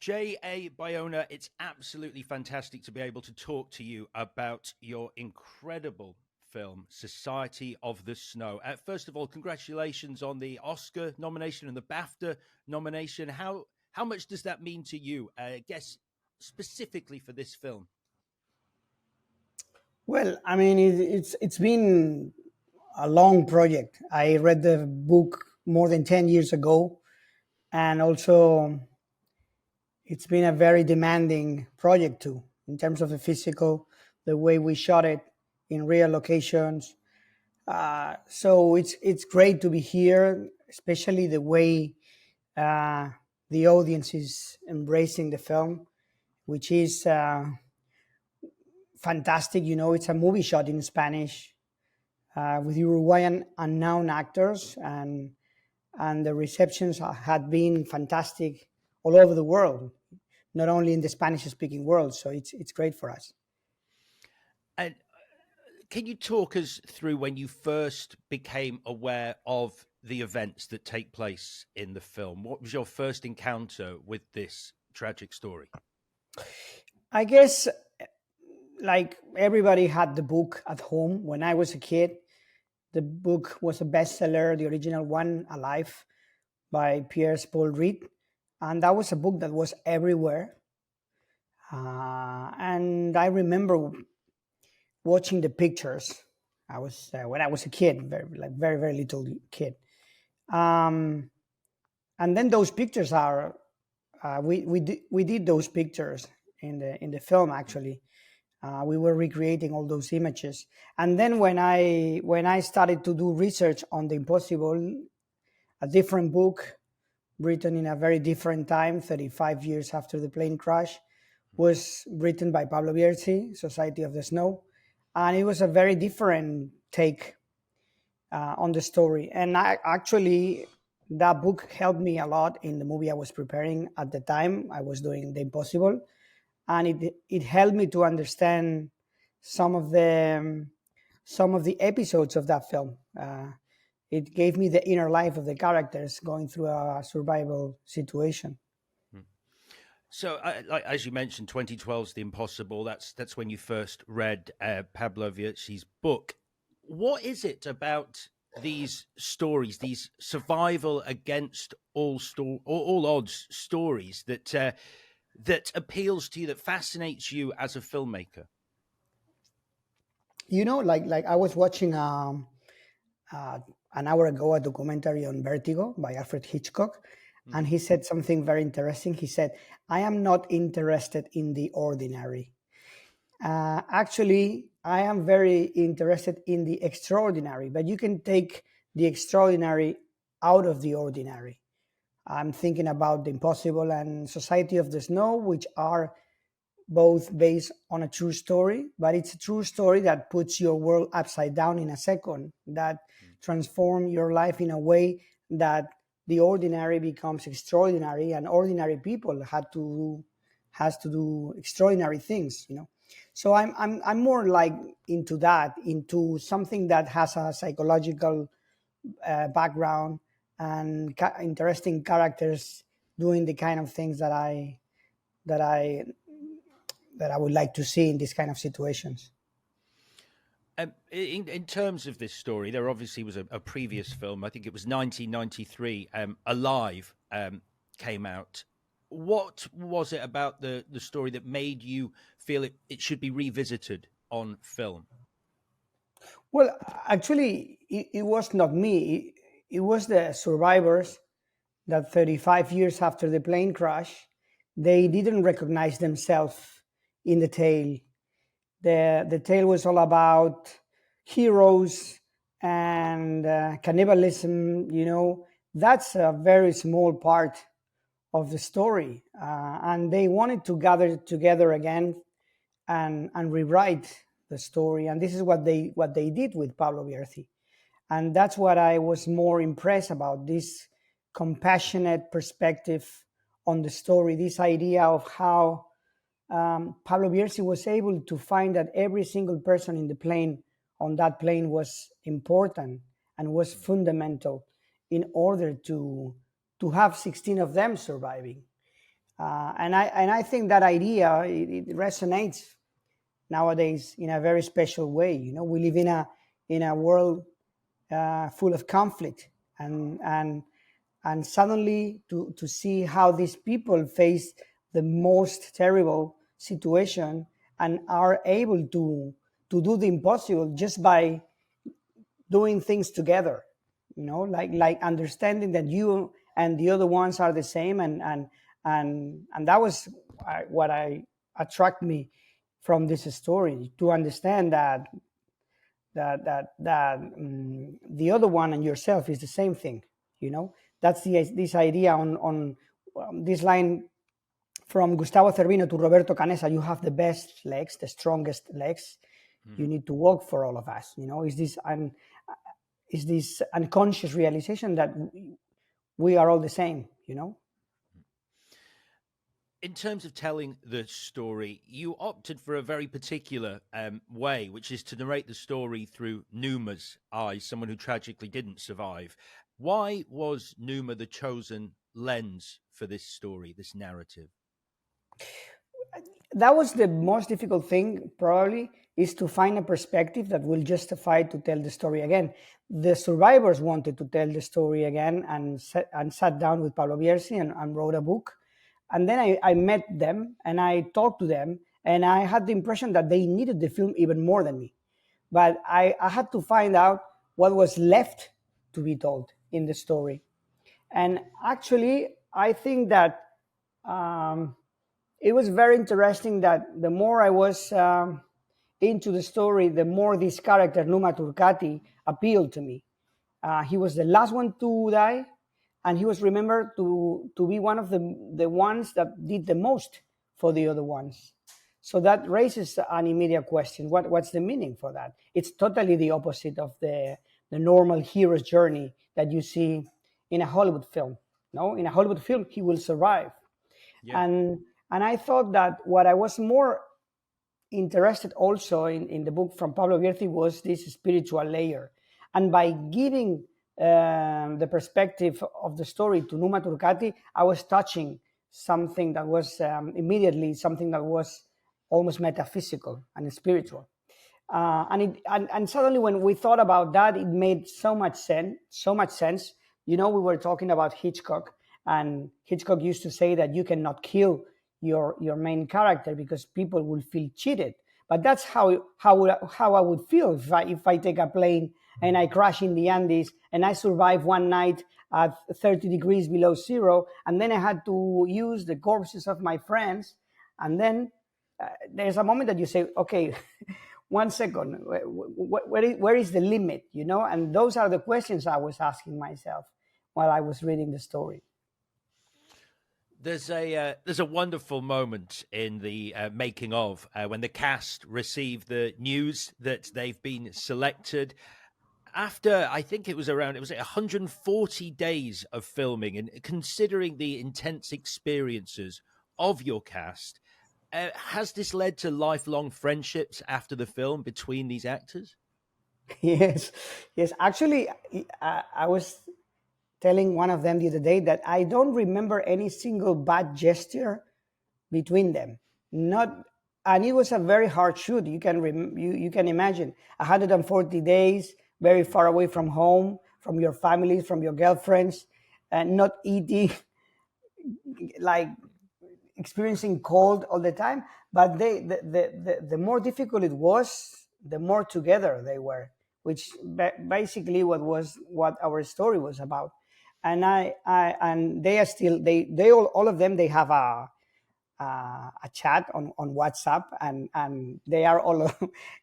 J.A. Bayona, it's absolutely fantastic to be able to talk to you about your incredible film, Society of the Snow. First of all, congratulations on the Oscar nomination and the BAFTA nomination. How much does that mean to you? I guess specifically for this film. Well, I mean, it's been a long project. I read the book more than 10 years ago, and also it's been a very demanding project too, in terms of the physical, the way we shot it in real locations. So it's great to be here, especially the way uh, the audience is embracing the film, which is fantastic. You know, it's a movie shot in Spanish with Uruguayan unknown actors, and the receptions had been fantastic all over the world, not only in the Spanish-speaking world. So it's great for us. And can you talk us through when you first became aware of the events that take place in the film? What was your first encounter with this tragic story? I guess, like everybody had the book at home when I was a kid. The book was a bestseller, the original one, Alive, by Pierce Paul Reed. And that was a book that was everywhere. And I remember watching the pictures. I was when I was a kid, very very little kid. Um, and then those pictures are we did those pictures in the film actually. We were recreating all those images, and then when I started to do research on the impossible, a different book written in a very different time, 35 years after the plane crash, was written by Pablo Bierzi, Society of the Snow, and it was a very different take on the story. And actually, that book helped me a lot in the movie I was preparing at the time. I was doing The Impossible, and it helped me to understand some of the episodes of that film. It gave me the inner life of the characters going through a survival situation. So, like, as you mentioned, 2012's The Impossible. That's when you first read Pablo Vierzi's book. What is it about these stories, these survival against all odds stories that appeals to you, that fascinates you as a filmmaker? You know, like I was watching uh, an hour ago a documentary on Vertigo by Alfred Hitchcock, and he said something very interesting. He said, "I am not interested in the ordinary. Actually, I am very interested in the extraordinary, but you can take the extraordinary out of the ordinary." I'm thinking about The Impossible and Society of the Snow, which are both based on a true story, but it's a true story that puts your world upside down in a second, that transform your life in a way that the ordinary becomes extraordinary, and ordinary people has to do extraordinary things, you know. So I'm more like into that, into something that has a psychological background and interesting characters doing the kind of things that I that I would like to see in these kind of situations. In terms of this story, there obviously was a previous film. I think it was 1993. Alive came out. What was it about the story that made you feel it should be revisited on film? Well, actually, it was not me. It was the survivors that 35 years after the plane crash, they didn't recognize themselves in the tale. The tale was all about heroes and cannibalism. You know, that's a very small part of the story, and they wanted to gather together again and rewrite the story. And this is what they did with Pablo Bierzi, and that's what I was more impressed about, this compassionate perspective on the story, this idea of how Pablo Bierzi was able to find that every single person in the plane, on that plane, was important and was fundamental in order to have 16 of them surviving. And I think that idea it resonates nowadays in a very special way. We live in a world full of conflict, and suddenly to see how these people face the most terrible situation and are able to do the impossible just by doing things together, like understanding that you and the other ones are the same, and that was what I attract me from this story, to understand that the other one and yourself is the same thing. That's this idea on this line from Gustavo Cervino to Roberto Canessa: you have the best legs, the strongest legs. You need to walk for all of us. Is this unconscious realization that we are all the same. In terms of telling the story, you opted for a very particular way, which is to narrate the story through Numa's eyes, someone who tragically didn't survive. Why was Numa the chosen lens for this story, this narrative? That was the most difficult thing, probably, is to find a perspective that will justify to tell the story again. The survivors wanted to tell the story again, and sat down with Pablo Bierzi and wrote a book. And then I met them and I talked to them, and I had the impression that they needed the film even more than me. But I had to find out what was left to be told in the story. And actually, I think that it was very interesting that the more I was into the story, the more this character, Numa Turcati, appealed to me. He was the last one to die, and he was remembered to be one of the ones that did the most for the other ones. So that raises an immediate question: what's the meaning for that? It's totally the opposite of the normal hero's journey that you see in a Hollywood film. No, in a Hollywood film, he will survive. Yeah. And I thought that what I was more interested also in the book from Pablo Bierzi was this spiritual layer. And by giving the perspective of the story to Numa Turcati, I was touching something that was immediately something that was almost metaphysical and spiritual. And suddenly when we thought about that, it made so much sense. We were talking about Hitchcock, and Hitchcock used to say that you cannot kill your main character because people will feel cheated. But that's how I would feel if I take a plane and I crash in the Andes and I survive one night at 30 degrees below zero, and then I had to use the corpses of my friends. And then there's a moment that you say, okay, 1 second, where is the limit? And those are the questions I was asking myself while I was reading the story. There's a wonderful moment in the making of when the cast receive the news that they've been selected after, I think it was 140 days of filming, and considering the intense experiences of your cast, has this led to lifelong friendships after the film between these actors? Yes. Actually, I was telling one of them the other day that I don't remember any single bad gesture between them. And it was a very hard shoot. You can imagine 140 days, very far away from home, from your family, from your girlfriends, and not eating, like experiencing cold all the time. But the more difficult it was, the more together they were, which basically what our story was about. And they are still, they all of them, they have a chat on WhatsApp, and they are all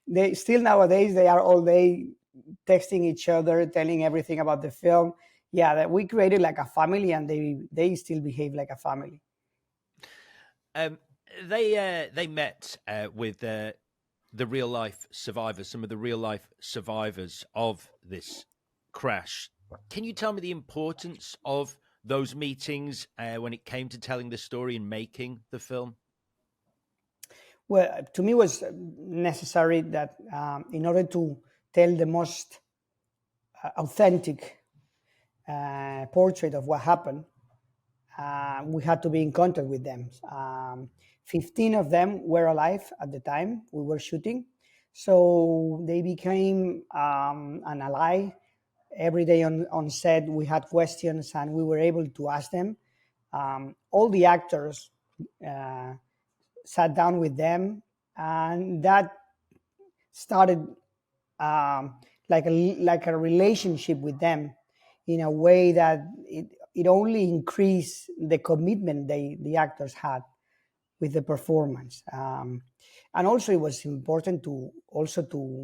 they still nowadays they are all day texting each other, telling everything about the film. Yeah, that we created like a family, and they still behave like a family. They met with the real life survivors, some of the real life survivors of this crash. Can you tell me the importance of those meetings when it came to telling the story and making the film? Well, to me, it was necessary that in order to tell the most authentic portrait of what happened, we had to be in contact with them. 15 of them were alive at the time we were shooting. So they became an ally. Every day on set, we had questions and we were able to ask them. All the actors sat down with them, and that started like a relationship with them in a way that it only increased the commitment the actors had with the performance. And also, it was important to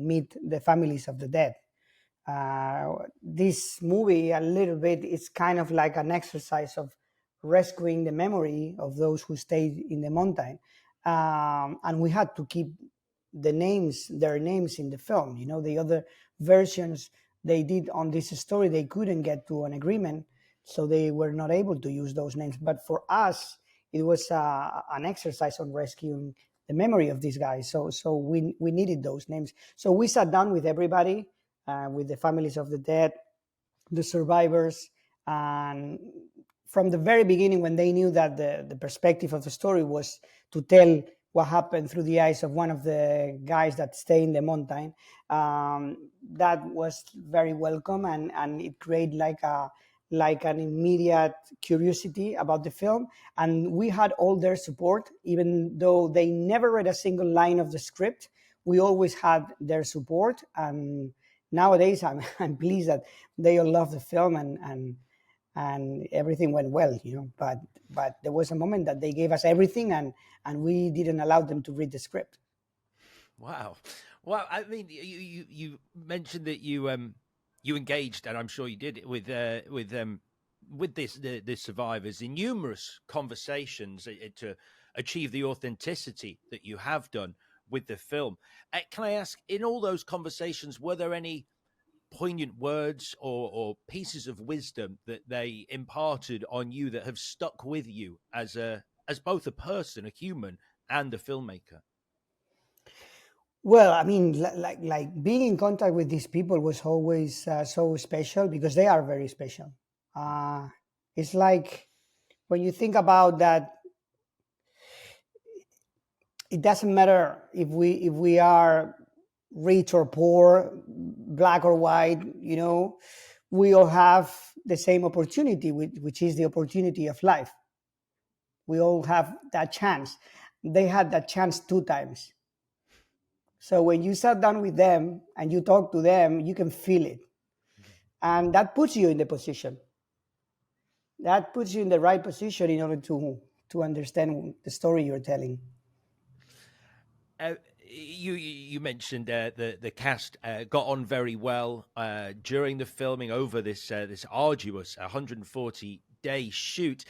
meet the families of the dead. This movie, a little bit, is kind of like an exercise of rescuing the memory of those who stayed in the mountain. And we had to keep their names in the film. You know, the other versions they did on this story, they couldn't get to an agreement, so they were not able to use those names. But for us, it was an exercise on rescuing the memory of these guys. So we needed those names. So we sat down with everybody, with the families of the dead, the survivors, and from the very beginning, when they knew that the perspective of the story was to tell what happened through the eyes of one of the guys that stay in the mountain, that was very welcome, and it created like an immediate curiosity about the film. And we had all their support, even though they never read a single line of the script. We always had their support, and nowadays I'm pleased that they all love the film, and everything went well, you know. But there was a moment that they gave us everything, and we didn't allow them to read the script. Wow. Well, I mean, you mentioned that you engaged, and I'm sure you did, with the survivors in numerous conversations to achieve the authenticity that you have done with the film. Can I ask, in all those conversations, were there any poignant words or pieces of wisdom that they imparted on you that have stuck with you as both a person, a human, and a filmmaker? Well, I mean, like being in contact with these people was always so special, because they are very special. Uh, it's like when you think about that, it doesn't matter if we are rich or poor, black or white. You know, we all have the same opportunity, which is the opportunity of life. We all have that chance. They had that chance 2 times. So when you sat down with them and you talk to them, you can feel it. And that puts you in the position. That puts you in the right position in order to understand the story you're telling. You mentioned the cast got on very well during the filming over this arduous 140-day shoot.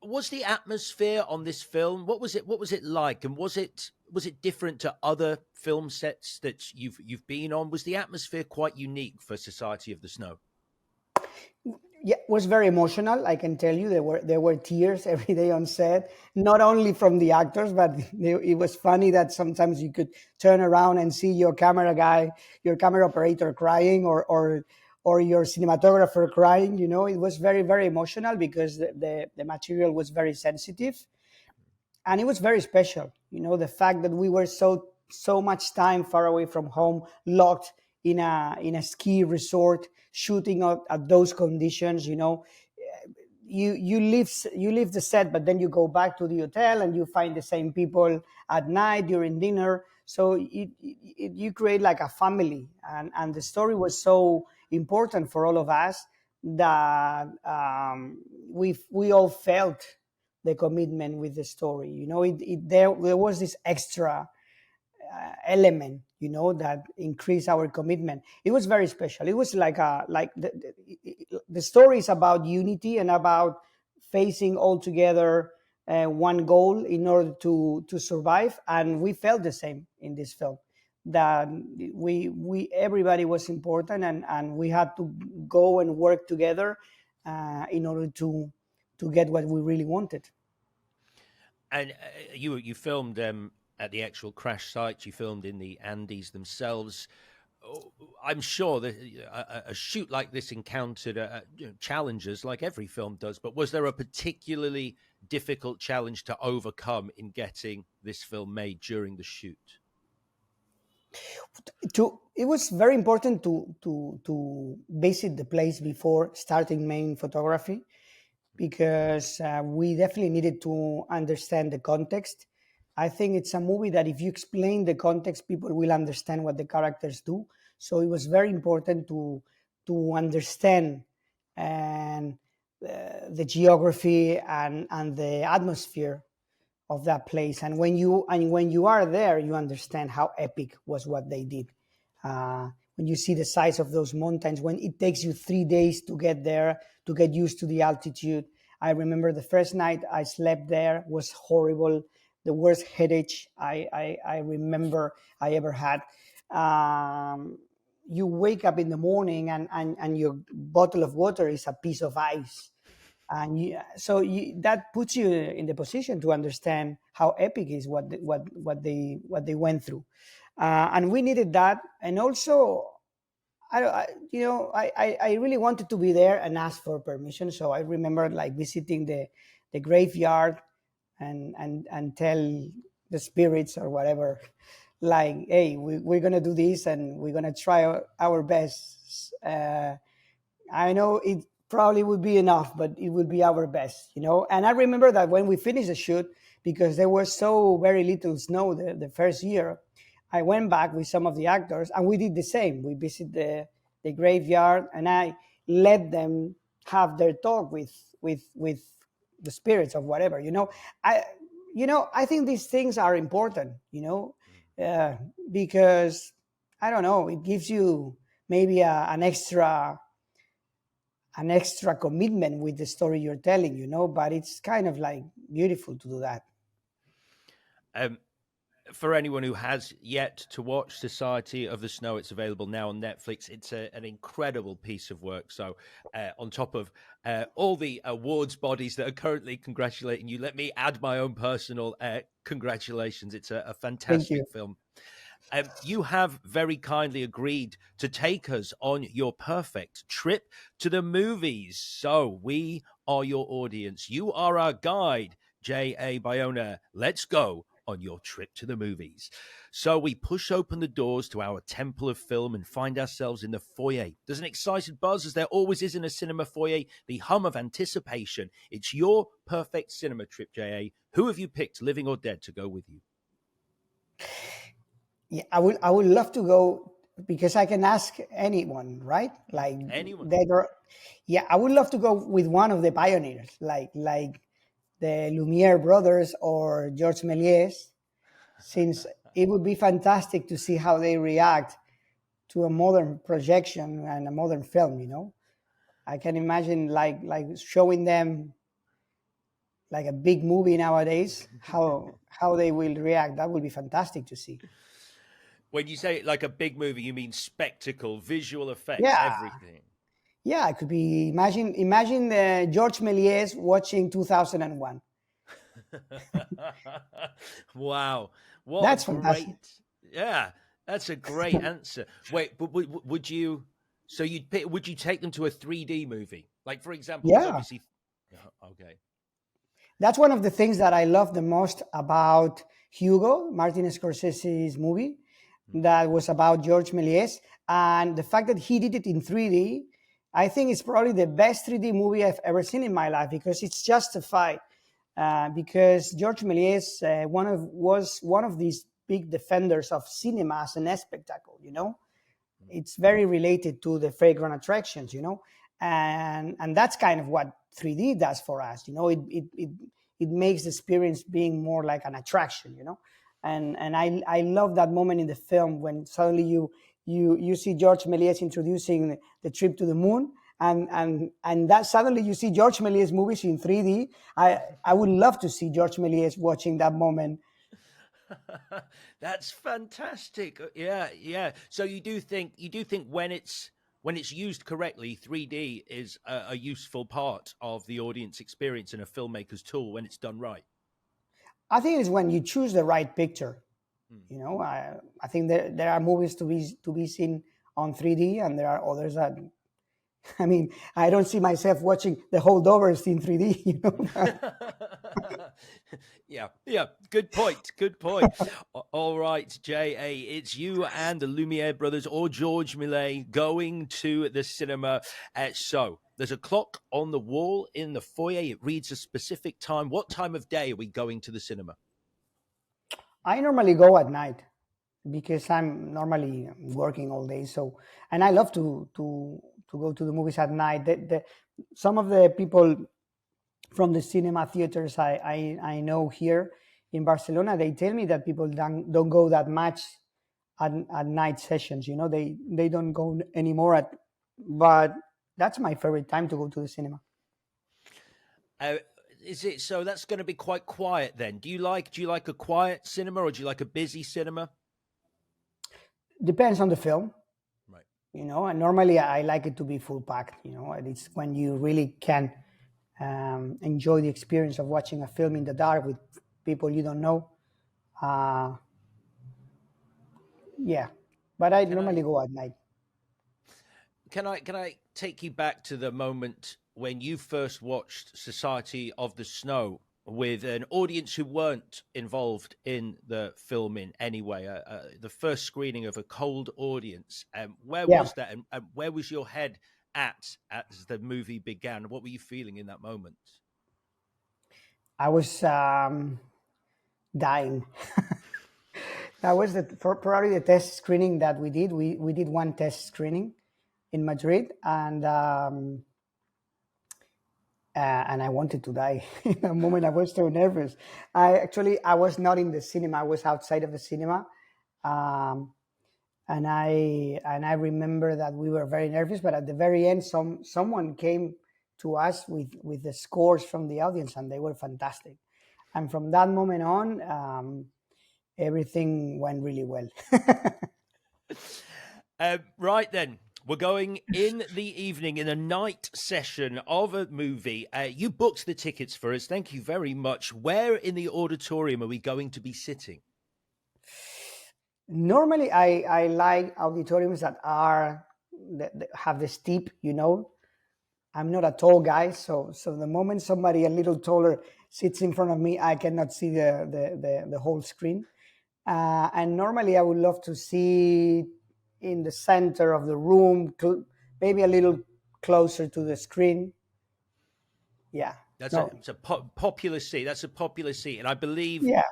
Was the atmosphere on this film, what was it like, and was it different to other film sets that you've been on? Was the atmosphere quite unique for Society of the Snow? Yeah, it was very emotional. I can tell you, there were tears every day on set, not only from the actors, but it was funny that sometimes you could turn around and see your camera guy, your camera operator crying, or your cinematographer crying. You know, it was very, very emotional, because the material was very sensitive, and it was very special. You know, the fact that we were so much time far away from home, locked in a ski resort, shooting at those conditions. You know, you leave the set, but then you go back to the hotel and you find the same people at night during dinner. So you create like a family, and the story was so important for all of us that we all felt the commitment with the story. You know, there was this extra element, you know, that increased our commitment. It was very special. It was like the story is about unity and about facing all together one goal in order to survive. And we felt the same in this film, that we everybody was important, and we had to go and work together in order to get what we really wanted. And you filmed at the actual crash sites. You filmed in the Andes themselves. I'm sure that a shoot like this encountered challenges, like every film does. But was there a particularly difficult challenge to overcome in getting this film made during the shoot? It was very important to visit the place before starting main photography, because we definitely needed to understand the context. I think it's a movie that if you explain the context, people will understand what the characters do. So it was very important to understand and the geography and the atmosphere of that place. And when you are there, you understand how epic was what they did. When you see the size of those mountains, when it takes you 3 days to get there, to get used to the altitude. I remember the first night I slept there was horrible, the worst headache I remember I ever had. You wake up in the morning and your bottle of water is a piece of ice, and that puts you in the position to understand how epic is what they went through, and we needed that. And also, I really wanted to be there and ask for permission. So I remember like visiting the graveyard and tell the spirits or whatever, like, hey, we're gonna do this and we're gonna try our best. I know it probably would be enough, but it would be our best. And I remember that when we finished the shoot, because there was so very little snow the first year, I went back with some of the actors and we did the same. We visited the graveyard and I let them have their talk with the spirits of whatever. I think these things are important. Because I don't know, it gives you maybe an extra commitment with the story you're telling, but it's kind of like beautiful to do that. Um, for anyone who has yet to watch Society of the Snow, it's available now on Netflix. It's an incredible piece of work. So, on top of all the awards bodies that are currently congratulating you, let me add my own personal congratulations. It's a Thank you. fantastic film. You have very kindly agreed to take us on your perfect trip to the movies. So we are your audience. You are our guide, J.A. Bayona. Let's go on your trip to the movies. So we push open the doors to our temple of film and find ourselves in the foyer. There's an excited buzz, as there always is in a cinema foyer, the hum of anticipation. It's your perfect cinema trip, J.A. Who have you picked, living or dead, to go with you? Yeah, I would love to go because I can ask anyone, right? Like Anyone? yeah, I would love to go with one of the pioneers, like the Lumiere brothers or George Méliès, since it would be fantastic to see how they react to a modern projection and a modern film. I can imagine like showing them like a big movie nowadays, how they will react. That would be fantastic to see. When you say like a big movie, you mean spectacle, visual effects, Yeah, everything. yeah, it could be. Imagine George Méliès watching 2001. Wow. What a That's fantastic. great, yeah, that's a great answer. Wait, but would you, so would you take them to a 3D movie? Like, for example, because Yeah, obviously, okay. that's one of the things that I love the most about Hugo, Martin Scorsese's movie, that was about George Méliès, and the fact that he did it in 3D. I think it's probably the best 3D movie I've ever seen in my life because it's justified. Because George Méliès was one of these big defenders of cinema as an spectacle. It's very related to the fragrant attractions, and that's kind of what 3D does for us. It makes the experience being more like an attraction. And I love that moment in the film when suddenly you see George Méliès introducing the trip to the moon, and that suddenly you see George Méliès movies in 3D. I would love to see George Méliès watching that moment. That's fantastic. Yeah, yeah. So you do think when it's used correctly, 3D is a useful part of the audience experience and a filmmaker's tool when it's done right. I think it's when you choose the right picture. Hmm. I think there are movies to be seen on 3D, and there are others that, I mean, I don't see myself watching the holdovers in 3D, you know. Yeah. Good point. Good point. All right, Jay. It's you and the Lumiere brothers or George Millet going to the cinema. So there's a clock on the wall in the foyer. It reads a specific time. What time of day are we going to the cinema? I normally go at night because I'm normally working all day. So, and I love to go to the movies at night. Some of the people from the cinema theaters I know here in Barcelona, they tell me that people don't go that much at night sessions. You know, they don't go anymore but that's my favorite time to go to the cinema. Is it so? That's going to be quite quiet then. Do you like a quiet cinema or do you like a busy cinema? Depends on the film. Right. You know, and normally I like it to be full packed. You know, and it's when you really can enjoy the experience of watching a film in the dark with people you don't know. Yeah, but I normally go at night. Can I take you back to the moment when you first watched Society of the Snow with an audience who weren't involved in the film in any way? The first screening of a cold audience. Where Yeah, was that, and where was your head at as the movie began? What were you feeling in that moment? I was dying. That was probably the test screening that we did. We did one test screening in Madrid, and I wanted to die in a moment. I was so nervous. I was not in the cinema. I was outside of the cinema, um, and I remember that we were very nervous. But at the very end, someone came to us with the scores from the audience, and they were fantastic. And from that moment on, everything went really well. Right then. We're going in the evening in a night session of a movie. You booked the tickets for us. Thank you very much. Where in the auditorium are we going to be sitting? Normally, I like auditoriums that have the steep. You know, I'm not a tall guy, so the moment somebody a little taller sits in front of me, I cannot see the whole screen. And normally, I would love to see in the center of the room, maybe a little closer to the screen. Yeah. It's a popular seat. That's a popular seat, and I believe Yeah.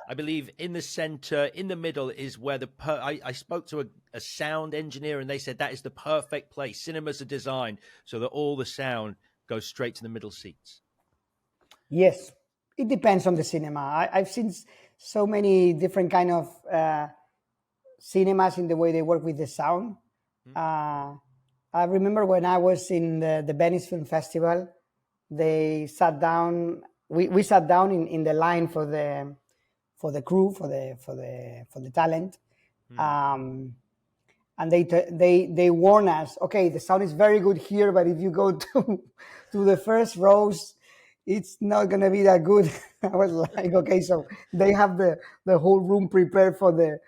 in the center, in the middle, is where I spoke to a sound engineer, and they said that is the perfect place. Cinemas are designed so that all the sound goes straight to the middle seats. Yes, it depends on the cinema. I've seen so many different kind of cinemas in the way they work with the sound. I remember when I was in the Venice Film Festival, they sat down. We sat down in the line for the crew for the talent, and they warn us. Okay, the sound is very good here, but if you go to the first rows, it's not gonna be that good. I was like, okay, so they have the whole room prepared for the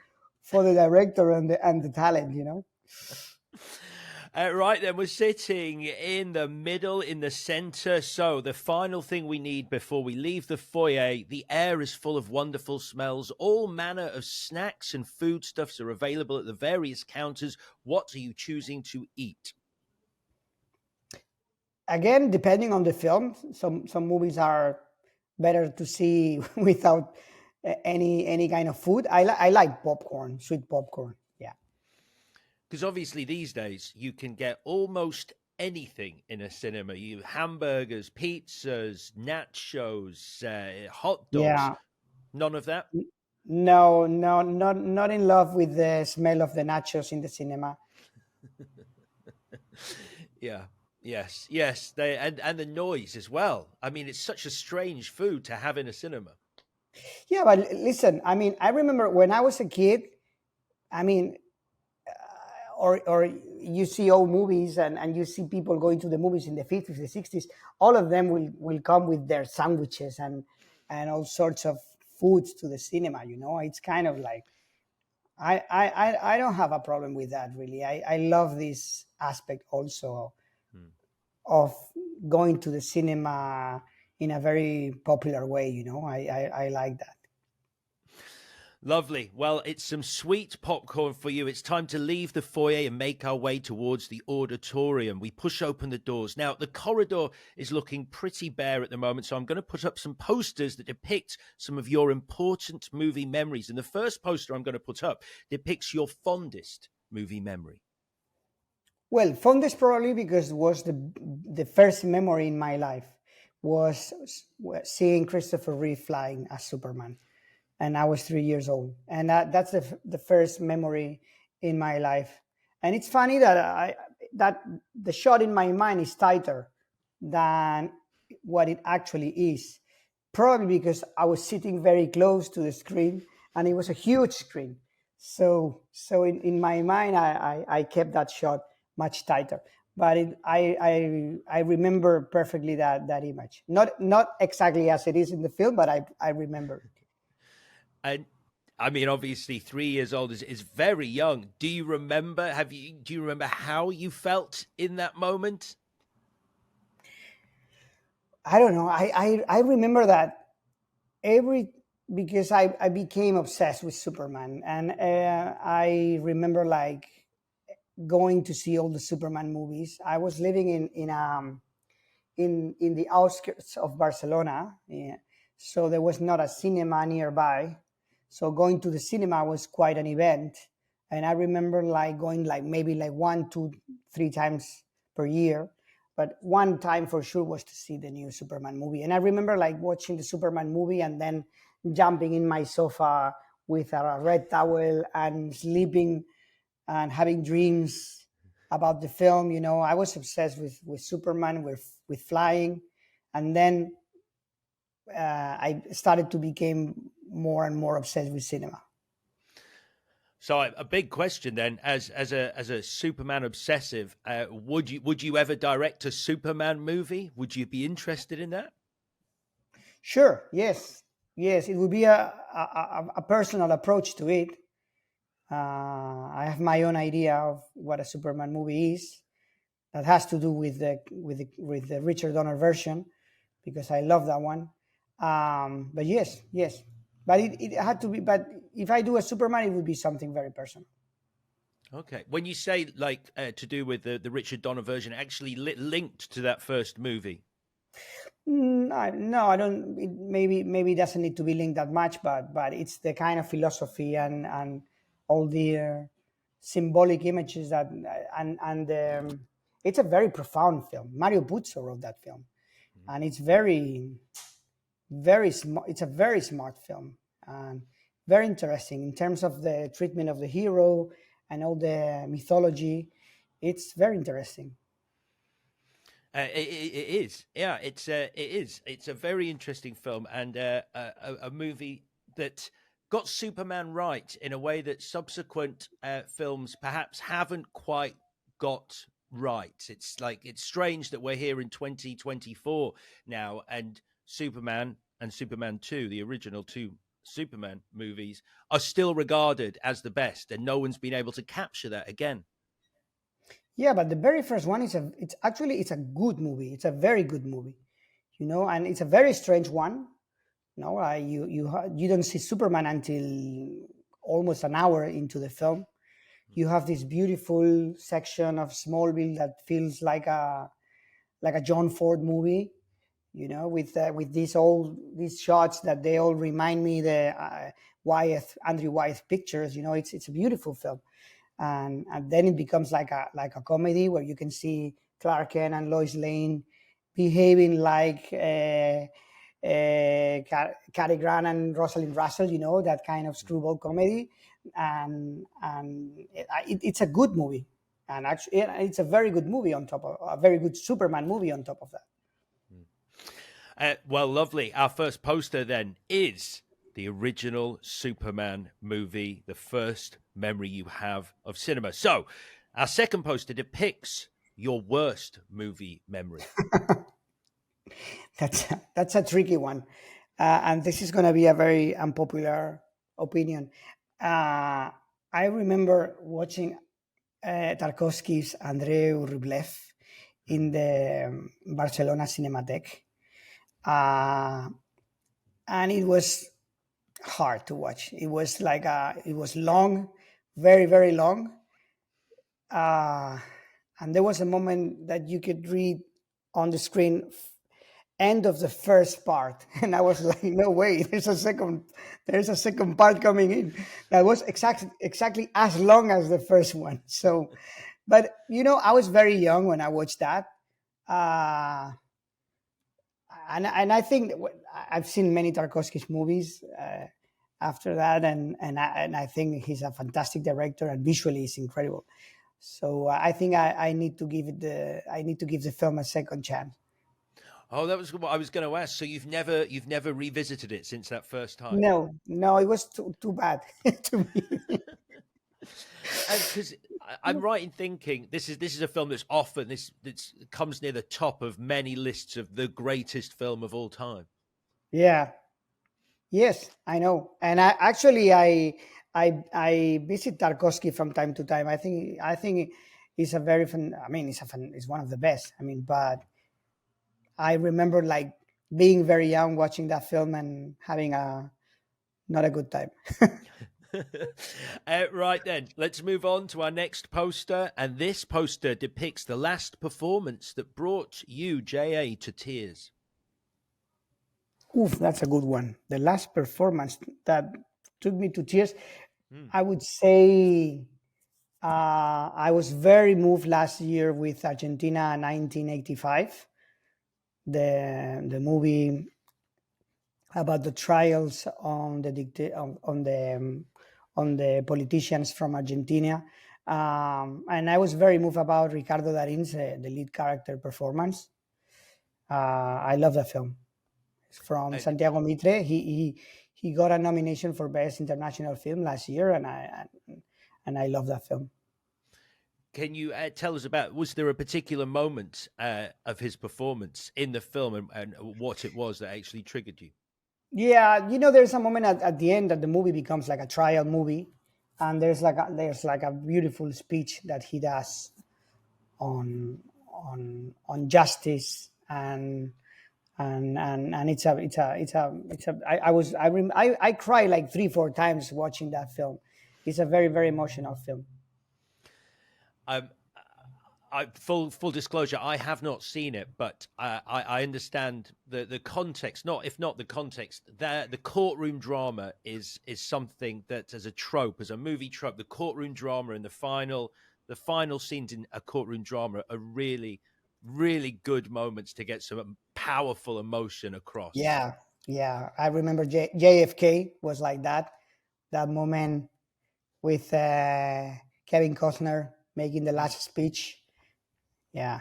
director and the talent, you know. Right then, we're sitting in the middle, in the center. So the final thing we need before we leave the foyer, the air is full of wonderful smells. All manner of snacks and foodstuffs are available at the various counters. What are you choosing to eat? Again, depending on the film, some movies are better to see without any kind of food. I like popcorn, sweet popcorn. Yeah. Because obviously these days you can get almost anything in a cinema. You hamburgers, pizzas, nachos, hot dogs. Yeah. None of that. No, not in love with the smell of the nachos in the cinema. Yeah. Yes. And the noise as well. I mean, it's such a strange food to have in a cinema. Yeah, but listen, I mean, I remember when I was a kid. I mean, or you see old movies and you see people going to the movies in the 50s, the 60s. All of them will come with their sandwiches and all sorts of foods to the cinema. You know, it's kind of like I don't have a problem with that really. I love this aspect also Hmm. of going to the cinema in a very popular way. I like that. Lovely. Well, it's some sweet popcorn for you. It's time to leave the foyer and make our way towards the auditorium. We push open the doors. Now, the corridor is looking pretty bare at the moment, so I'm going to put up some posters that depict some of your important movie memories. And the first poster I'm going to put up depicts your fondest movie memory. Well, fondest probably because it was the first memory in my life was seeing Christopher Reeve flying as Superman, and I was 3 years old, and that's the first memory in my life. And it's funny that the shot in my mind is tighter than what it actually is, probably because I was sitting very close to the screen, and it was a huge screen. So in my mind, I kept that shot much tighter. But I remember perfectly that image. Not exactly as it is in the film, but I remember it. And I mean, obviously, 3 years old is very young. Do you remember? Do you remember how you felt in that moment? I don't know. I remember that every because I became obsessed with Superman, and I remember like going to see all the Superman movies. I was living in the outskirts of Barcelona, yeah, so there was not a cinema nearby. So going to the cinema was quite an event, and I remember like going like maybe like 1, 2, 3 times per year. But one time for sure was to see the new Superman movie, and I remember like watching the Superman movie and then jumping in my sofa with a red towel and sleeping and having dreams about the film. I was obsessed with Superman, with flying, and then I started to become more and more obsessed with cinema. So a big question then, as a Superman obsessive, would you ever direct a Superman movie? Would you be interested in that? Sure, yes, it would be a personal approach to it. I have my own idea of what a Superman movie is. That has to do with the Richard Donner version because I love that one. But yes, but it had to be. But if I do a Superman, it would be something very personal. Okay. When you say like to do with the Richard Donner version, actually linked to that first movie. No, I don't. Maybe it doesn't need to be linked that much, but it's the kind of philosophy and all the symbolic images and it's a very profound film. Mario Puzo wrote that film, and it's very smart. It's a very smart film and very interesting in terms of the treatment of the hero and all the mythology. It's very interesting. It is, yeah. It is. It's a very interesting film and a movie that got Superman right in a way that subsequent films perhaps haven't quite got right. It's strange that we're here in 2024 now, and Superman 2, the original two Superman movies, are still regarded as the best, and no one's been able to capture that again. Yeah, but the very first one it's a good movie. It's a very good movie, and it's a very strange one. You don't see Superman until almost an hour into the film. You have this beautiful section of Smallville that feels like a John Ford movie, with these shots that they all remind me the Andrew Wyeth pictures. It's a beautiful film, and then it becomes like a comedy where you can see Clark Kent and Lois Lane behaving like Cary Grant and Rosalind Russell, that kind of screwball comedy, and it's a good movie, and actually it's a very good movie on top of a very good Superman movie on top of that. Well, lovely. Our first poster then is the original Superman movie, the first memory you have of cinema. So, our second poster depicts your worst movie memory. That's a tricky one, and this is going to be a very unpopular opinion. I remember watching Tarkovsky's Andrei Rublev in the Barcelona Cinematheque. And it was hard to watch. It was like it was long, very, very long. And there was a moment that you could read on the screen end of the first part, and I was like, no way, there's a second part coming in. That was exactly as long as the first one. So, but I was very young when I watched that. And I think I've seen many Tarkovsky's movies after that, and I think he's a fantastic director, and visually he's incredible. So I think I need to give the film a second chance. Oh, that was what I was going to ask. So you've never revisited it since that first time? No, it was too bad to me. Because I'm right in thinking this is a film that's often this comes near the top of many lists of the greatest film of all time. Yeah. Yes, I know. And I visit Tarkovsky from time to time. I think he's a very fun. I mean, he's one of the best. I mean, but I remember like being very young watching that film and having a not a good time. Right then, let's move on to our next poster. And this poster depicts the last performance that brought you, J.A., to tears. Oof, that's a good one. The last performance that took me to tears, I would say I was very moved last year with Argentina 1985, the movie about the trials on the politicians from Argentina. And I was very moved about Ricardo Darin's the lead character performance. I love the film. It's from Santiago Mitre. He got a nomination for Best International Film last year, and I love that film. Can you tell us about, was there a particular moment of his performance in the film and what it was that actually triggered you? Yeah, there's a moment at the end that the movie becomes like a trial movie, and there's like a beautiful speech that he does on justice and I cry like 3-4 times watching that film. It's a very, very emotional film. Full disclosure, I have not seen it, but I understand the context. If not the context, the courtroom drama is something that, as a trope, as a movie trope, the courtroom drama and the final scenes in a courtroom drama are really, really good moments to get some powerful emotion across. Yeah. I remember JFK was like that moment with Kevin Costner making the last speech. Yeah.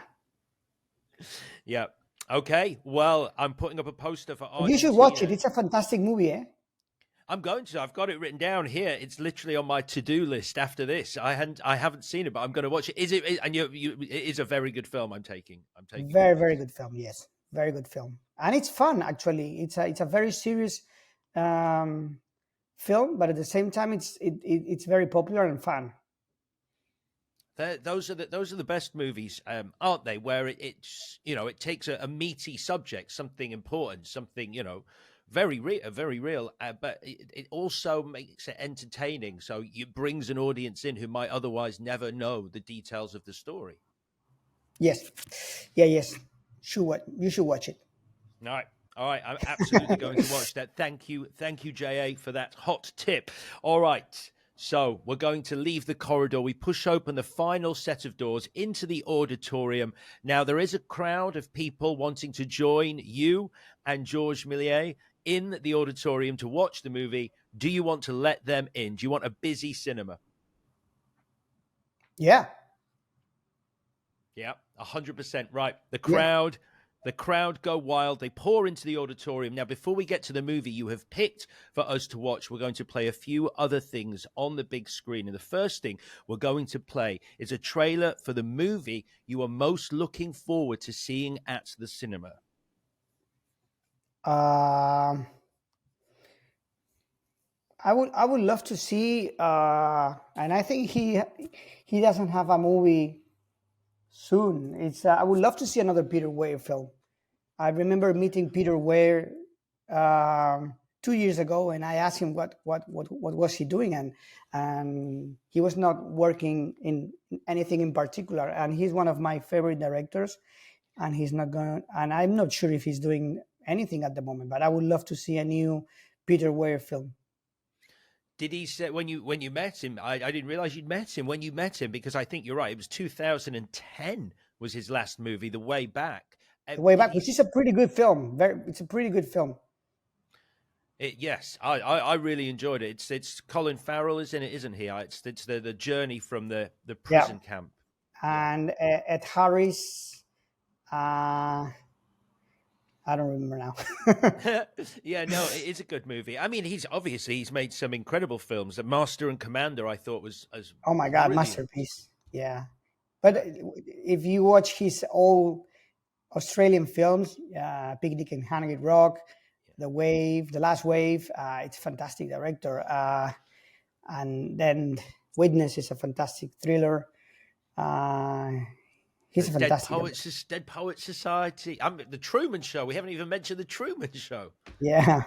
Okay. Well, I'm putting up a poster for Argentina. You should watch it. It's a fantastic movie, eh? I'm going to. I've got it written down here. It's literally on my to-do list after this. I haven't seen it, but I'm going to watch it. It is a very good film. I'm taking. Very, very good film. Yes, very good film, and it's fun. Actually, it's a very serious film, but at the same time, it's very popular and fun. Those are the best movies, aren't they? Where it takes a meaty subject, something important, something very real, but it also makes it entertaining. So it brings an audience in who might otherwise never know the details of the story. Yes, yes. You should watch it. All right. I'm absolutely going to watch that. Thank you, J.A., for that hot tip. All right. So we're going to leave the corridor. We push open the final set of doors into the auditorium. Now, there is a crowd of people wanting to join you and Georges Méliès in the auditorium to watch the movie. Do you want to let them in? Do you want a busy cinema? Yeah. Yeah, 100% right. The crowd go wild. They pour into the auditorium. Now, before we get to the movie you have picked for us to watch, we're going to play a few other things on the big screen. And the first thing we're going to play is a trailer for the movie you are most looking forward to seeing at the cinema. I would love to see, and I think he doesn't have a movie soon. It's I would love to see another Peter Weir film. I remember meeting Peter Weir 2 years ago, and I asked him what was he doing, and he was not working in anything in particular. And he's one of my favorite directors, and he's not going. And I'm not sure if he's doing anything at the moment. But I would love to see a new Peter Weir film. Did he say when you met him? I didn't realize you'd met him when you met him, because I think you're right. It was 2010 was his last movie, The Way Back. The Way Did Back, he? which is a pretty good film. It's a pretty good film. Yes, I really enjoyed it. It's Colin Farrell is in it, isn't he? It's the journey from the Yeah, prison camp. Yeah. and Ed Harris. I don't remember now. Yeah, no, it is a good movie. I mean, he's made some incredible films. The Master and Commander, I thought was as Oh my God, brilliant. masterpiece. Yeah. But if you watch his old Australian films, Picnic in Hanging Rock, The Wave, The Last Wave, it's a fantastic director. And then Witness is a fantastic thriller. He's a fantastic director. Dead Poets Society. The Truman Show. We haven't even mentioned the Truman Show. Yeah.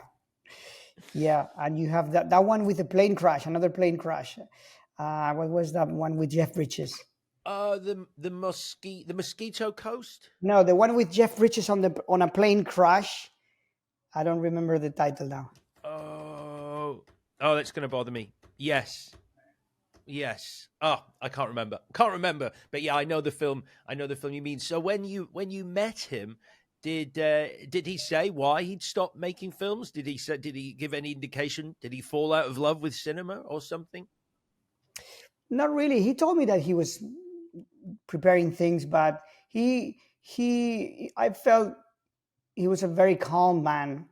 Yeah. And you have that one with the plane crash, another plane crash. What was that one with Jeff Bridges? The Mosquito Coast. No, the one with Jeff Bridges on a plane crash. I don't remember the title now. Oh, that's going to bother me. Yes. Oh, I can't remember. But yeah, I know the film. You mean. So when you met him, did he say why he'd stopped making films? Did he give any indication? Did he fall out of love with cinema or something? Not really. He told me that he was preparing things, but I felt he was a very calm man,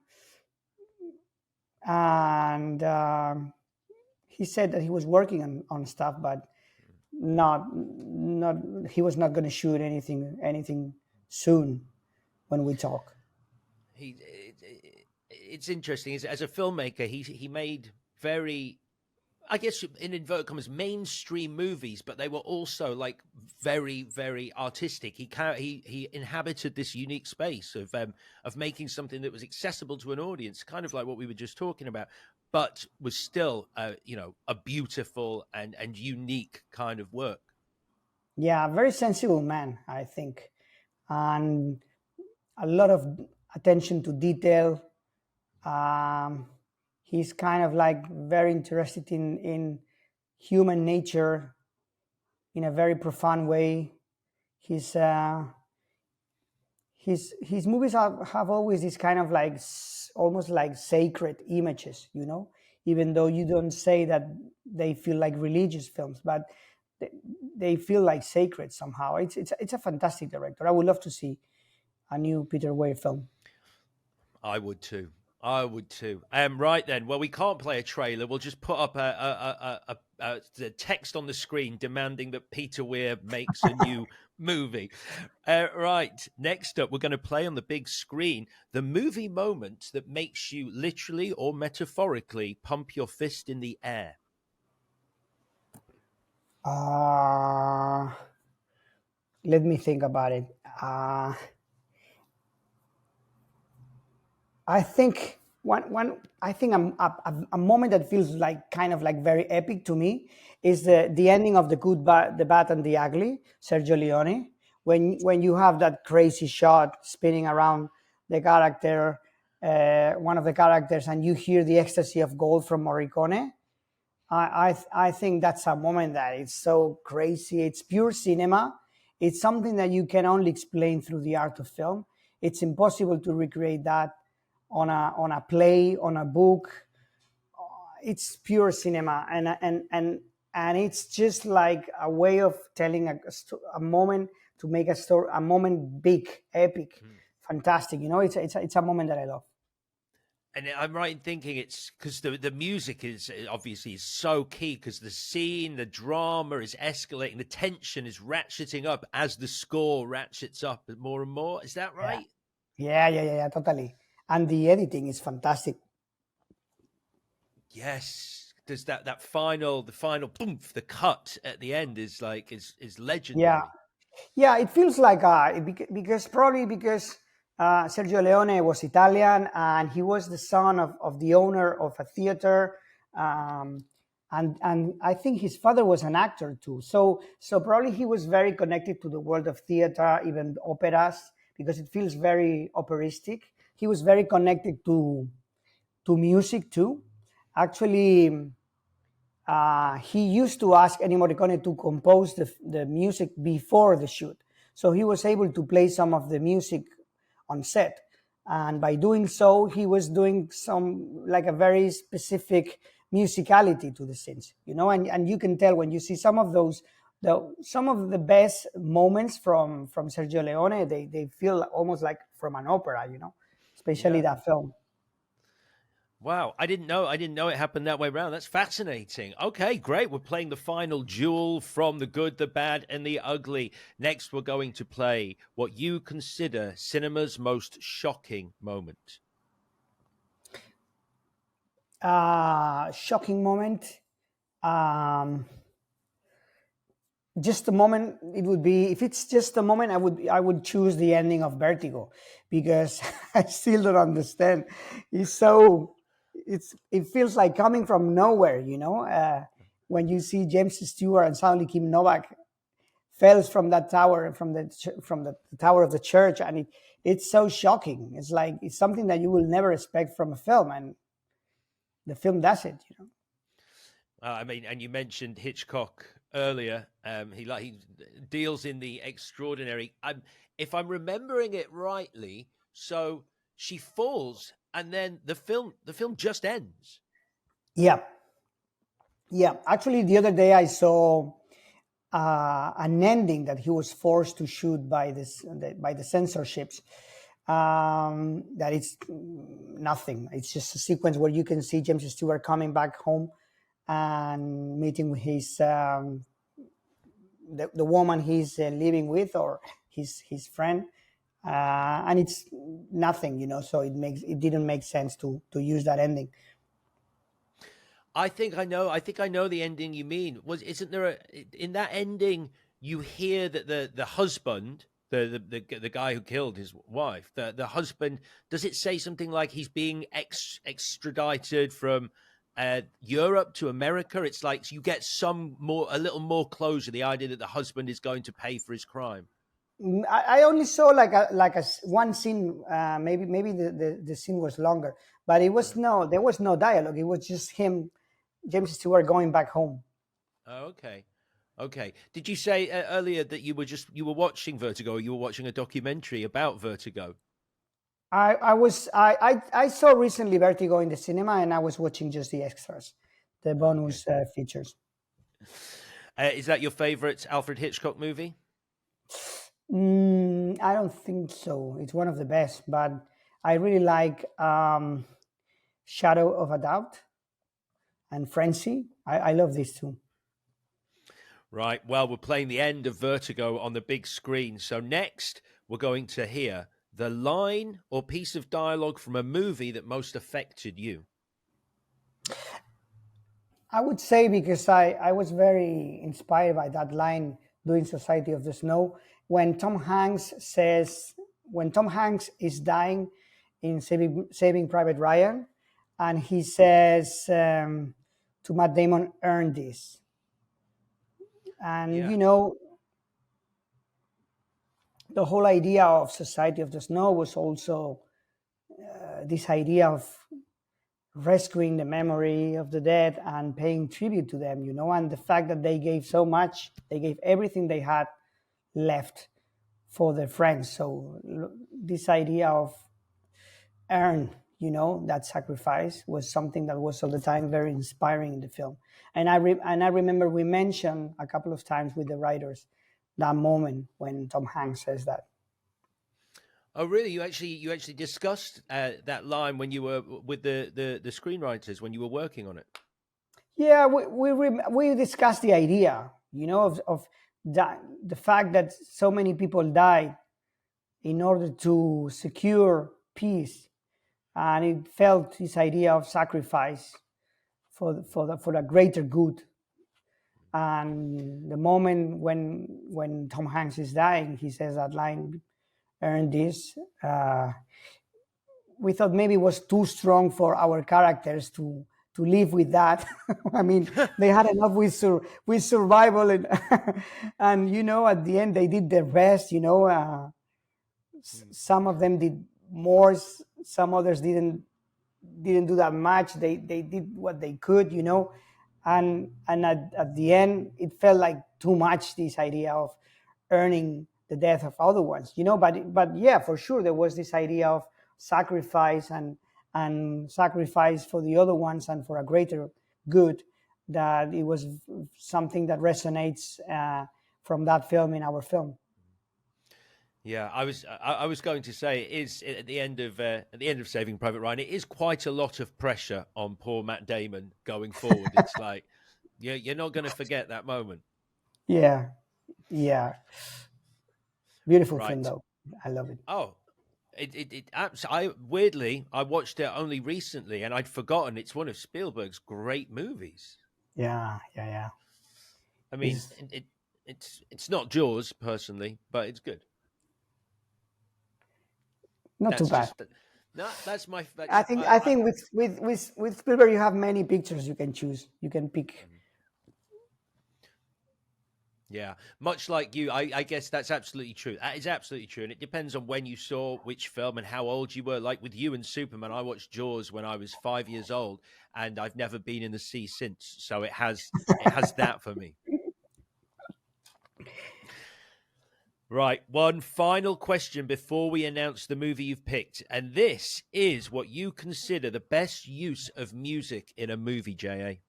and he said that he was working on stuff, but not he was not going to shoot anything soon when we talk. It's interesting. As a filmmaker, he made very, I guess, in inverted commas, mainstream movies, but they were also like very, very artistic. He inhabited this unique space of making something that was accessible to an audience, kind of like what we were just talking about, but was still, a beautiful and unique kind of work. Yeah, very sensible man, I think, and a lot of attention to detail. He's kind of like very interested in human nature in a very profound way. His movies have always this kind of like almost like sacred images, even though you don't say that they feel like religious films, but they feel like sacred somehow. It's a fantastic director. I would love to see a new Peter Weir film. I would too. Right then. Well, we can't play a trailer. We'll just put up the text on the screen demanding that Peter Weir makes a new movie. Right. Next up, we're going to play on the big screen the movie moment that makes you literally or metaphorically pump your fist in the air. Let me think about it. I think a moment that feels like kind of like very epic to me is the ending of The Good, the Bad, and the Ugly, Sergio Leone. When you have that crazy shot spinning around the character, one of the characters, and you hear the ecstasy of gold from Morricone. I think that's a moment that is so crazy. It's pure cinema. It's something that you can only explain through the art of film. It's impossible to recreate that on a play, on a book. It's pure cinema, and it's just like a way of telling a moment, to make a story, a moment big, epic, fantastic. It's a moment that I love. And I'm right in thinking it's because the music is obviously so key, because the scene, the drama is escalating, the tension is ratcheting up as the score ratchets up more and more. Is that right? Yeah, totally. And the editing is fantastic. Yes, there's that final the final boom, the cut at the end is like is Yeah, legendary. yeah, it feels like because probably because Sergio Leone was Italian and he was the son of the owner of a theater, um, and I think his father was an actor too. So probably he was very connected to the world of theater, even operas, because it feels very operistic. He was very connected to music too. Actually, he used to ask Ennio Morricone to compose the music before the shoot. So he was able to play some of the music on set. And by doing so, he was doing some like a very specific musicality to the scenes, and you can tell when you see some of those, some of the best moments from Sergio Leone, they feel almost like from an opera, especially Yeah. that film. Wow, I didn't know it happened that way around. That's fascinating. Okay, great. We're playing the final duel from the good, the bad, and the ugly. Next, we're going to play what you consider cinema's most shocking moment. Shocking moment. Um, just a moment, it would be, if it's just a moment, I would choose the ending of Vertigo, because I still don't understand. It's so, it feels like coming from nowhere, when you see James Stewart and suddenly Kim Novak falls from that tower, from the tower of the church, and it's so shocking. It's like it's something that you will never expect from a film, and the film does it. I mean, and you mentioned Hitchcock earlier. He deals in the extraordinary. If I'm remembering it rightly, so she falls, and then the film just ends. Yeah, yeah. Actually, the other day I saw an ending that he was forced to shoot by the censorships. That it's nothing. It's just a sequence where you can see James Stewart coming back home and meeting with his the woman he's living with, or his friend, and it's nothing. So it didn't make sense to use that ending. I think I know. I think I know the ending you mean. Was isn't there in that ending? You hear that the husband, the guy who killed his wife, the husband. Does it say something like he's being extradited from Europe to America? It's like you get a little more closure. The idea that the husband is going to pay for his crime. I only saw one scene. Maybe the scene was longer, but there was no dialogue. It was just him, James Stewart, going back home. Oh, okay. Okay. Did you say earlier that you were watching Vertigo, or you were watching a documentary about Vertigo? I saw recently Vertigo in the cinema, and I was watching just the extras, the Okay. bonus features. Is that your favorite Alfred Hitchcock movie? I don't think so. It's one of the best, but I really like Shadow of a Doubt and Frenzy. I love these two. Right. Well, we're playing the end of Vertigo on the big screen. So next, we're going to hear the line or piece of dialogue from a movie that most affected you. I would say, because I was very inspired by that line doing Society of the Snow, when Tom Hanks says, when Tom Hanks is dying in Saving Private Ryan, and he says to Matt Damon, earn this. And Yeah. the whole idea of Society of the Snow was also this idea of rescuing the memory of the dead and paying tribute to them, and the fact that they gave so much, they gave everything they had left for their friends. So this idea of earn, that sacrifice was something that was all the time very inspiring in the film. And I remember we mentioned a couple of times with the writers that moment when Tom Hanks says that. Oh, really? You actually discussed that line when you were with the screenwriters when you were working on it. Yeah, we discussed the idea, of the fact that so many people died in order to secure peace, and it felt this idea of sacrifice for the greater good. And the moment when Tom Hanks is dying, he says that line, "Earn this." We thought maybe it was too strong for our characters to live with that. I mean, they had enough with survival, and and at the end they did their best. Some of them did more, some others didn't do that much. They did what they could, and at the end it felt like too much, this idea of earning the death of other ones, but yeah, for sure there was this idea of sacrifice and sacrifice for the other ones and for a greater good, that it was something that resonates from that film in our film. Yeah, I was going to say, it is at the end of Saving Private Ryan, it is quite a lot of pressure on poor Matt Damon going forward. It's like you're not going to forget that moment. Yeah, beautiful Right. film though. I love it. Oh, I weirdly I watched it only recently, and I'd forgotten it's one of Spielberg's great movies. Yeah. I mean, it's not Jaws personally, but it's good. Not too bad. No, that's my. I think with Spielberg you have many pictures you can choose. You can pick. Yeah, much like you, I guess that's absolutely true. That is absolutely true, and it depends on when you saw which film and how old you were. Like with you and Superman, I watched Jaws when I was 5 years old, and I've never been in the sea since. So it has that for me. Right, one final question before we announce the movie you've picked, and this is what you consider the best use of music in a movie, JA.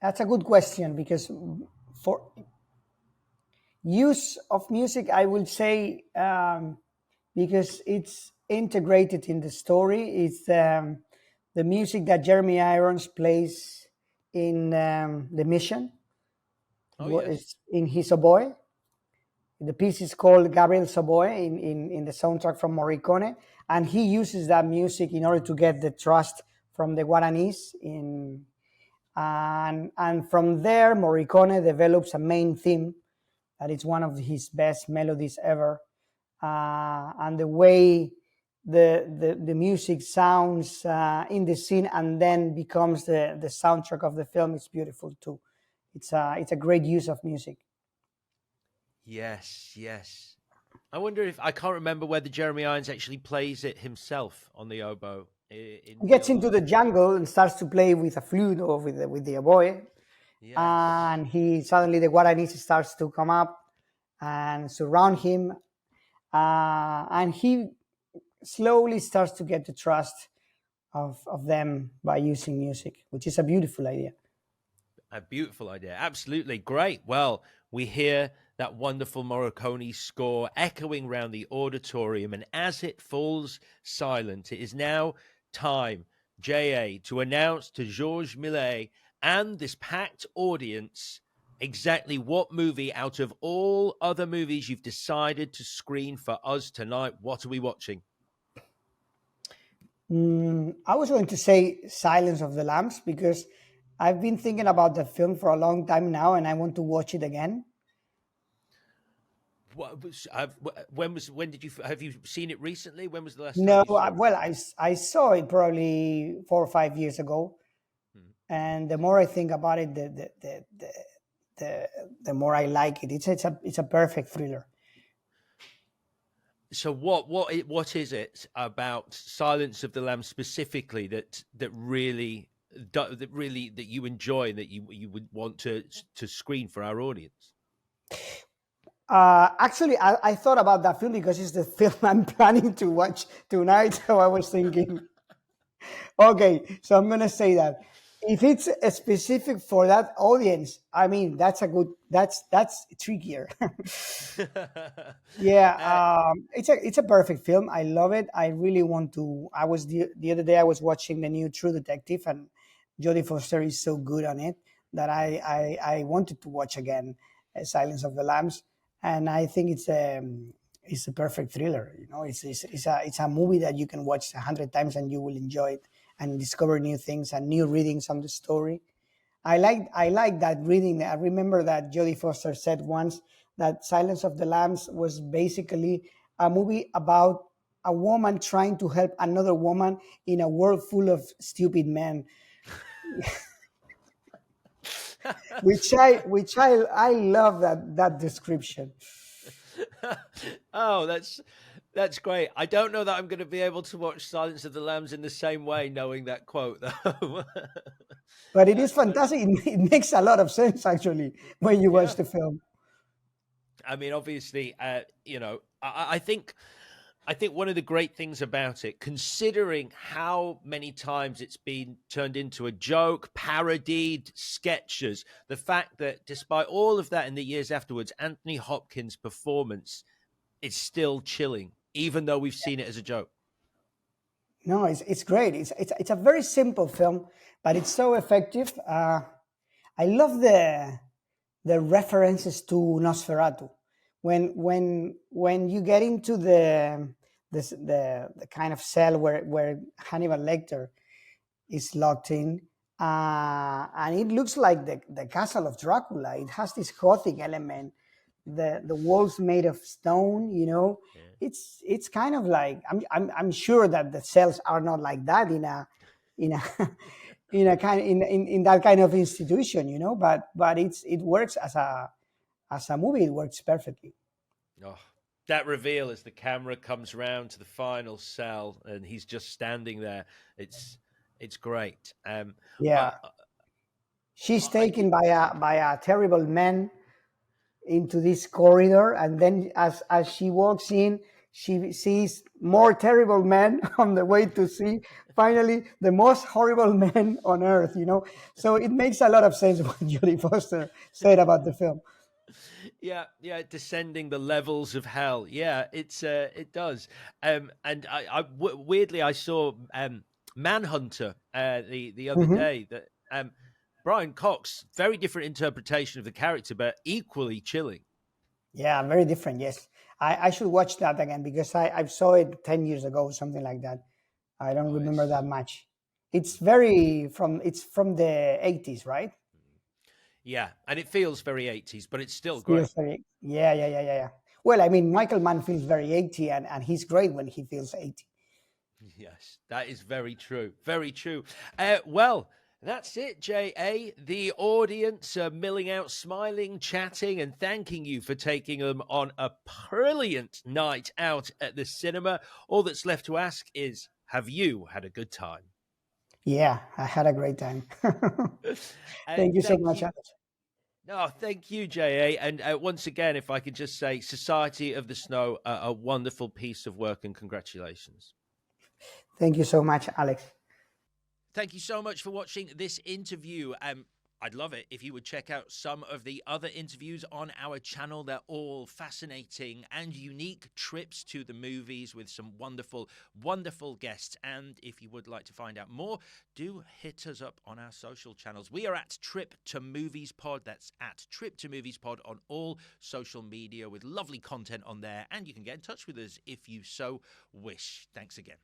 That's a good question, because for use of music, I will say, because it's integrated in the story, it's the music that Jeremy Irons plays in The Mission. Oh, yes. It's in his oboe. The piece is called Gabriel's Oboe in the soundtrack from Morricone, and he uses that music in order to get the trust from the Guaranis and from there Morricone develops a main theme that is one of his best melodies ever, and the way the music sounds in the scene and then becomes the soundtrack of the film is beautiful too. It's a great use of music. Yes. I wonder if I can't remember whether Jeremy Irons actually plays it himself on the oboe. He gets into the jungle and starts to play with a flute or with the oboe, Yes. and he suddenly the Guaranis starts to come up and surround him, and he slowly starts to get the trust of them by using music, which is a beautiful idea. A beautiful idea. Absolutely. Great. Well, we hear that wonderful Morricone score echoing round the auditorium, and as it falls silent, it is now time, JA, to announce to Georges Millet and this packed audience exactly what movie out of all other movies you've decided to screen for us tonight. What are we watching? I was going to say Silence of the Lambs, because I've been thinking about the film for a long time now, and I want to watch it again. When did you have you seen it recently? When was the last No, time you saw it? well, I saw it probably 4 or 5 years ago, and the more I think about it, the more I like it. It's a perfect thriller. So what is it about Silence of the Lambs specifically that really that you enjoy and that you would want to screen for our audience? Actually, I thought about that film because it's the film I'm planning to watch tonight. So I was thinking, okay, so I'm gonna say that if it's a specific for that audience, I mean that's trickier. Yeah, it's a perfect film. I love it. I really want to. I was the other day I was watching the new True Detective, and Jodie Foster is so good on it that I wanted to watch again Silence of the Lambs, and I think it's a perfect thriller. It's a movie that you can watch 100 times and you will enjoy it and discover new things and new readings on the story. I like that reading. I remember that Jodie Foster said once that Silence of the Lambs was basically a movie about a woman trying to help another woman in a world full of stupid men, which I love that description. Oh, that's great. I don't know that I'm going to be able to watch Silence of the Lambs in the same way, knowing that quote, though. But it is fantastic. It makes a lot of sense actually when you Yeah. watch the film. I mean, obviously, I think one of the great things about it, considering how many times it's been turned into a joke, parodied, sketches, the fact that despite all of that in the years afterwards, Anthony Hopkins' performance is still chilling, even though we've seen it as a joke. No, it's great. It's a very simple film, but it's so effective. I love the references to Nosferatu. When you get into the kind of cell where Hannibal Lecter is locked in, and it looks like the castle of Dracula. It has this gothic element. The walls made of stone. Yeah. It's kind of like I'm sure that the cells are not like that in a in that kind of institution. But it works as a movie. It works perfectly. Oh, that reveal as the camera comes round to the final cell and he's just standing there. It's great. I, Yeah, she's I taken did. by a terrible man into this corridor, and then as she walks in, she sees more terrible men on the way to see finally the most horrible man on earth. So it makes a lot of sense what Jodie Foster said about the film. Yeah, yeah, descending the levels of hell. Yeah, it does. And weirdly I saw Manhunter the other Mhm. day that Brian Cox, very different interpretation of the character, but equally chilling. Yeah, very different. Yes, I should watch that again because I saw it 10 years ago, something like that. I don't Oh, remember that it's much. It's from the 80s, right? yeah, and it feels very 80s, but it's still great. Feels very, yeah, yeah, yeah, yeah, yeah. Well, I mean, Michael Mann feels very 80, and he's great when he feels 80. Yes, that is very true. Very true. Well, that's it, JA. The audience are milling out, smiling, chatting, and thanking you for taking them on a brilliant night out at the cinema. All that's left to ask is, have you had a good time? Yeah, I had a great time. And Thank you so thank much, you. Alex. No, thank you, JA. And once again, if I could just say, Society of the Snow, a wonderful piece of work, and congratulations. Thank you so much, Alex. Thank you so much for watching this interview. I'd love it if you would check out some of the other interviews on our channel. They're all fascinating and unique trips to the movies with some wonderful, wonderful guests. And if you would like to find out more, do hit us up on our social channels. We are at Trip to Movies Pod. That's at Trip to Movies Pod on all social media with lovely content on there. And you can get in touch with us if you so wish. Thanks again.